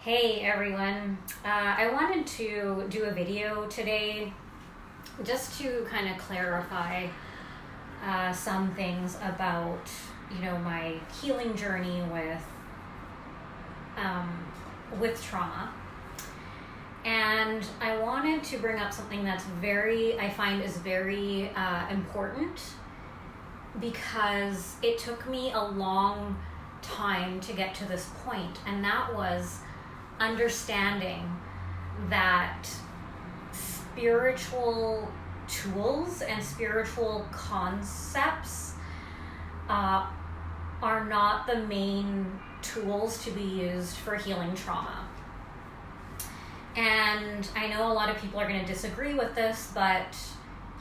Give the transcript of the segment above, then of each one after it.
Hey everyone, I wanted to do a video today just to kind of clarify some things about, my healing journey with trauma. And I wanted to bring up something that's I find is very important because it took me a long time to get to this point, and that was understanding that spiritual tools and spiritual concepts are not the main tools to be used for healing trauma. And I know a lot of people are going to disagree with this, but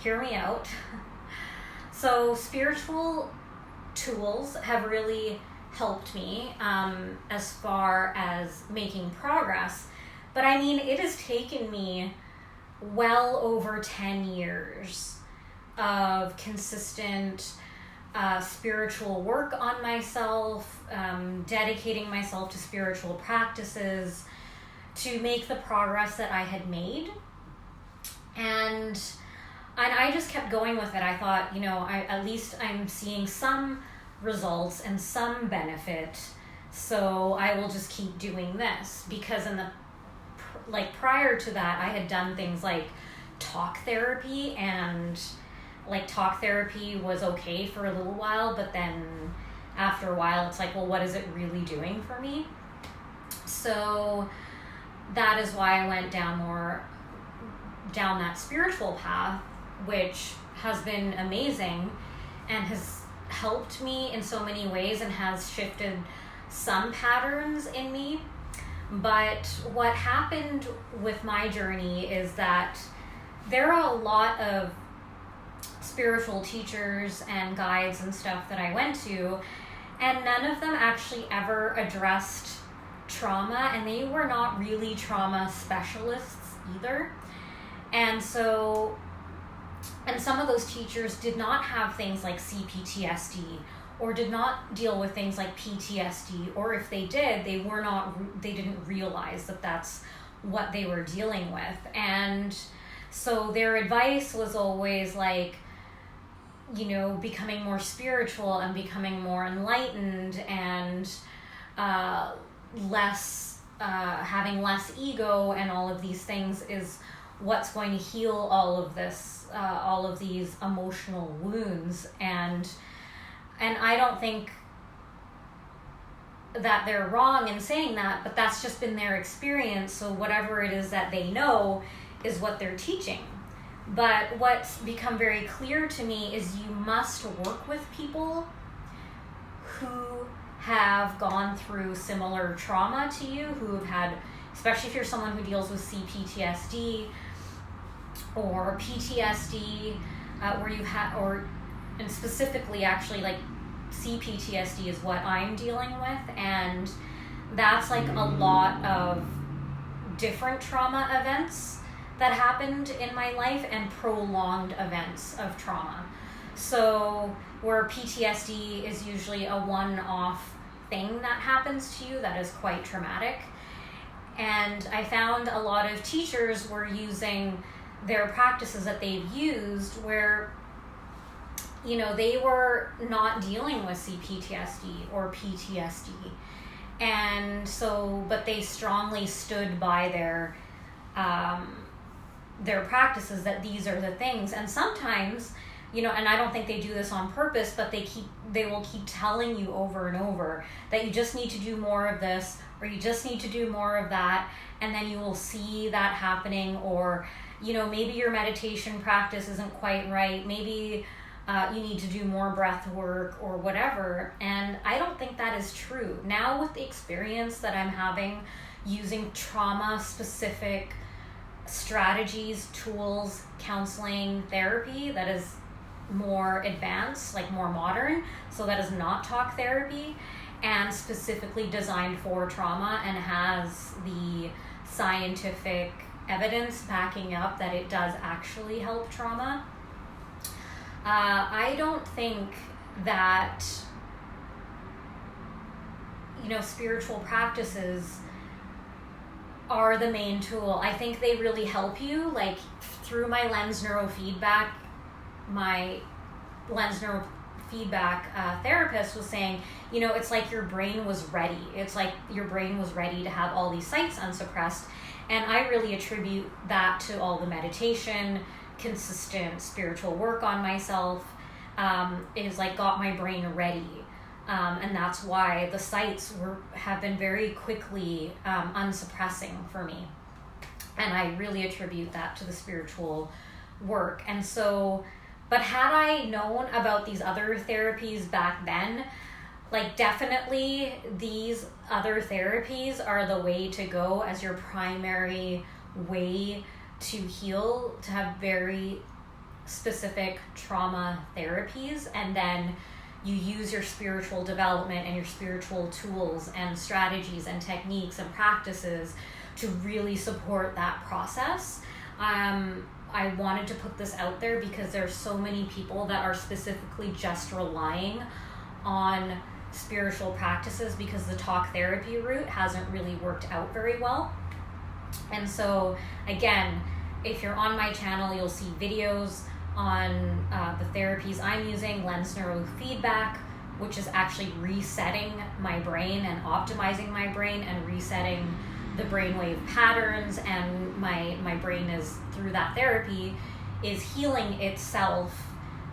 hear me out. So spiritual tools have really helped me as far as making progress. But I mean, it has taken me well over 10 years of consistent spiritual work on myself, dedicating myself to spiritual practices to make the progress that I had made. And I just kept going with it. I thought, at least I'm seeing some results and some benefit, so I will just keep doing this. Because prior to that, I had done things like talk therapy, and talk therapy was okay for a little while, but then after a while it's like, well, what is it really doing for me? So that is why I went down that spiritual path, which has been amazing and has helped me in so many ways and has shifted some patterns in me. But what happened with my journey is that there are a lot of spiritual teachers and guides and stuff that I went to, and none of them actually ever addressed trauma, and they were not really trauma specialists either. And some of those teachers did not have things like CPTSD, or did not deal with things like PTSD, or if they did, they didn't realize that that's what they were dealing with. And so their advice was always becoming more spiritual and becoming more enlightened, and having less ego, and all of these things is what's going to heal all of these emotional wounds. And I don't think that they're wrong in saying that, but that's just been their experience. So whatever it is that they know is what they're teaching. But what's become very clear to me is you must work with people who have gone through similar trauma to you, who have had, especially if you're someone who deals with CPTSD or PTSD, and specifically actually CPTSD is what I'm dealing with, and that's a lot of different trauma events that happened in my life, and prolonged events of trauma. So where PTSD is usually a one-off thing that happens to you that is quite traumatic. And I found a lot of teachers were using their practices that they've used where, they were not dealing with CPTSD or PTSD. And so, but they strongly stood by their practices that these are the things. And sometimes, and I don't think they do this on purpose, but they will keep telling you over and over that you just need to do more of this, or you just need to do more of that, and then you will see that happening. Or, maybe your meditation practice isn't quite right. Maybe you need to do more breath work or whatever. And I don't think that is true. Now, with the experience that I'm having using trauma-specific strategies, tools, counseling, therapy that is more advanced, more modern, so that is not talk therapy, and specifically designed for trauma, and has the scientific evidence backing up that it does actually help trauma. I don't think that spiritual practices are the main tool. I think they really help you. Like through my lens neurofeedback, my lens neurofeedback therapist was saying, you know, it's like your brain was ready. It's like your brain was ready to have all these sights unsuppressed. And I really attribute that to all the meditation, consistent spiritual work on myself, is like got my brain ready. And that's why the sights have been very quickly unsuppressing for me. And I really attribute that to the spiritual work. And so, but had I known about these other therapies back then, like definitely these other therapies are the way to go as your primary way to heal, to have very specific trauma therapies, and then you use your spiritual development and your spiritual tools and strategies and techniques and practices to really support that process. I wanted to put this out there because there's so many people that are specifically just relying on spiritual practices because the talk therapy route hasn't really worked out very well. And so again, if you're on my channel, you'll see videos on the therapies I'm using, lens neurofeedback, which is actually resetting my brain and optimizing my brain and resetting the brainwave patterns, and my brain is, through that therapy, is healing itself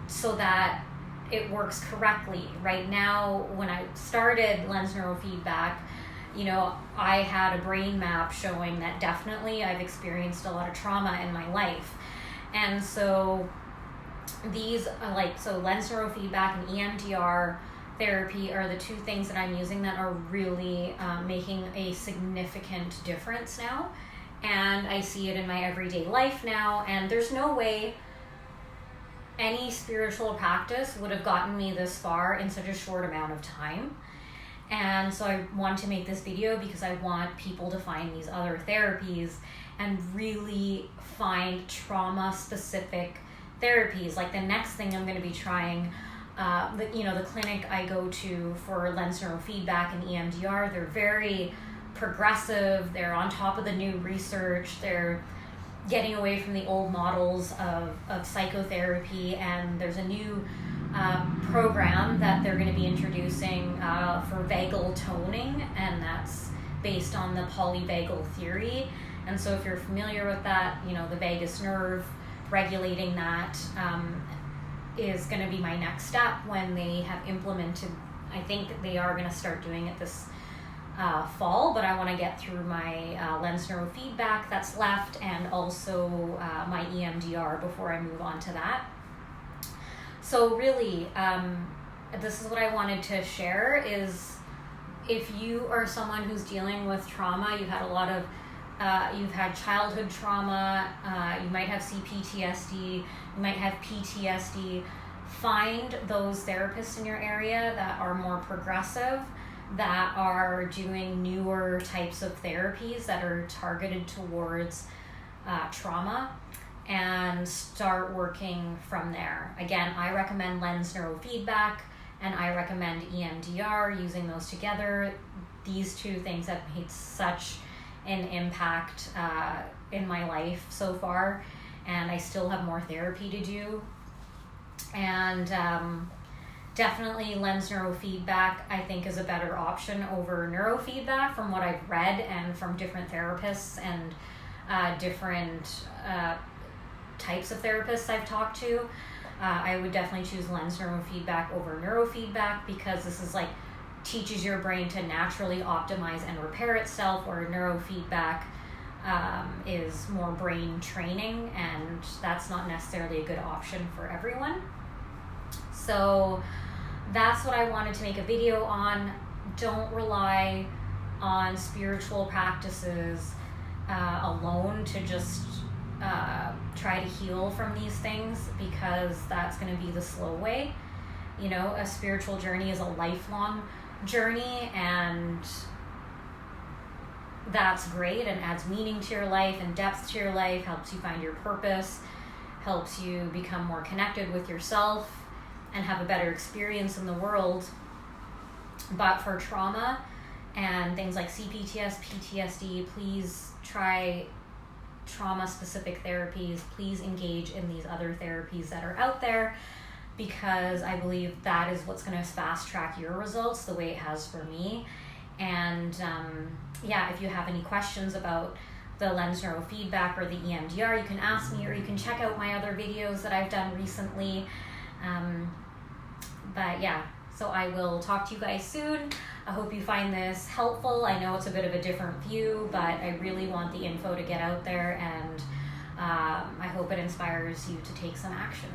so that it works correctly. Right now, when I started lens neurofeedback, you know, I had a brain map showing that definitely I've experienced a lot of trauma in my life. And so these so lens neurofeedback and EMDR therapy are the two things that I'm using that are really making a significant difference now. And I see it in my everyday life now, and there's no way any spiritual practice would have gotten me this far in such a short amount of time. And so I want to make this video because I want people to find these other therapies and really find trauma-specific therapies. Like the next thing I'm going to be trying, the clinic I go to for lens neurofeedback and EMDR, they're very progressive. They're on top of the new research. They're getting away from the old models of psychotherapy, and there's a new program that they're going to be introducing for vagal toning, and that's based on the polyvagal theory. And so if you're familiar with that, you know, the vagus nerve, regulating that is going to be my next step when they have implemented. I think they are going to start doing it this fall, but I want to get through my lens neurofeedback that's left, and also my EMDR before I move on to that. So really, this is what I wanted to share is, if you are someone who's dealing with trauma, you've had a lot of, you've had childhood trauma, you might have CPTSD, you might have PTSD, find those therapists in your area that are more progressive, that are doing newer types of therapies that are targeted towards trauma, and start working from there. Again, I recommend lens neurofeedback and I recommend EMDR, using those together. These two things have made such an impact in my life so far, and I still have more therapy to do. And definitely lens neurofeedback, I think, is a better option over neurofeedback from what I've read and from different therapists and different types of therapists I've talked to. I would definitely choose lens neurofeedback over neurofeedback, because this is like teaches your brain to naturally optimize and repair itself, or neurofeedback is more brain training, and that's not necessarily a good option for everyone. So that's what I wanted to make a video on. Don't rely on spiritual practices alone to just try to heal from these things, because that's going to be the slow way. You know, a spiritual journey is a lifelong journey, and that's great and adds meaning to your life and depth to your life, helps you find your purpose, helps you become more connected with yourself and have a better experience in the world. But for trauma and things like CPTS, PTSD, please try trauma-specific therapies. Please engage in these other therapies that are out there, because I believe that is what's going to fast-track your results the way it has for me. And if you have any questions about the lens neurofeedback or the EMDR, you can ask me, or you can check out my other videos that I've done recently. So I will talk to you guys soon. I hope you find this helpful. I know it's a bit of a different view, but I really want the info to get out there, and I hope it inspires you to take some action.